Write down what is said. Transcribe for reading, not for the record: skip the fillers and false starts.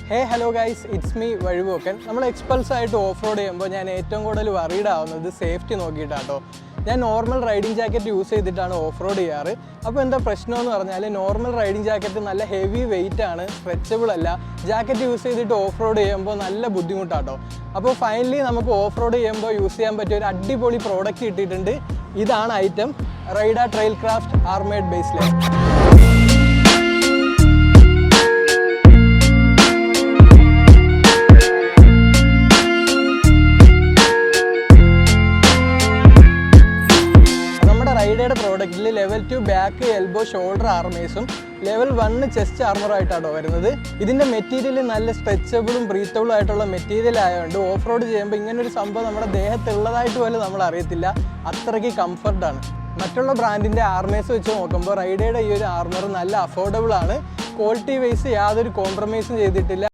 Hey hello guys, it's me വഴിപോക്കൻ. നമ്മൾ Xpulse ആയിട്ട് off road ചെയ്യുമ്പോൾ ഞാൻ ഏറ്റവും കൂടുതൽ വറീഡ് ആവുന്നത് സേഫ്റ്റി നോക്കിയിട്ടാട്ടോ. ഞാൻ നോർമൽ റൈഡിങ് ജാക്കറ്റ് യൂസ് ചെയ്തിട്ടാണ് ഓഫ് റോഡ് ചെയ്യാറ്. അപ്പോൾ എന്താ പ്രശ്നമെന്ന് പറഞ്ഞാൽ നോർമൽ റൈഡിങ് ജാക്കറ്റ് നല്ല ഹെവി വെയിറ്റ് ആണ്, സ്ട്രെച്ചബിൾ അല്ല. ജാക്കറ്റ് യൂസ് ചെയ്തിട്ട് ഓഫ് റോഡ് ചെയ്യുമ്പോൾ നല്ല ബുദ്ധിമുട്ടാട്ടോ. അപ്പോൾ ഫൈനലി നമുക്ക് ഓഫ് റോഡ് ചെയ്യുമ്പോൾ യൂസ് ചെയ്യാൻ പറ്റിയ ഒരു അടിപൊളി പ്രോഡക്റ്റ് കിട്ടിയിട്ടുണ്ട്. ഇതാണ് item, Raida trail craft armoured base line. റൈഡയുടെ പ്രോഡക്റ്റിൽ ലെവൽ 2 ബാക്ക് എൽബോ ഷോൾഡർ ആർമേഴ്സും ലെവൽ 1 ചെസ്റ്റ് ആർമറായിട്ടാണോ വരുന്നത്. ഇതിൻ്റെ മെറ്റീരിയൽ നല്ല സ്ട്രെച്ചബിളും ബ്രീത്തബിളും ആയിട്ടുള്ള മെറ്റീരിയൽ ആയതുകൊണ്ട് ഓഫ് റോഡ് ചെയ്യുമ്പോൾ ഇങ്ങനൊരു സംഭവം നമ്മുടെ ദേഹത്തുള്ളതായിട്ട് പോലും നമ്മൾ അറിയത്തില്ല, അത്രയ്ക്ക് കംഫർട്ടാണ്. മറ്റുള്ള ബ്രാൻഡിൻ്റെ ആർമേഴ്സ് വെച്ച് നോക്കുമ്പോൾ റൈഡയുടെ ഈ ഒരു ആർമർ നല്ല അഫോർഡബിൾ ആണ്. ക്വാളിറ്റി വൈസ് യാതൊരു കോംപ്രമൈസും ചെയ്തിട്ടില്ല.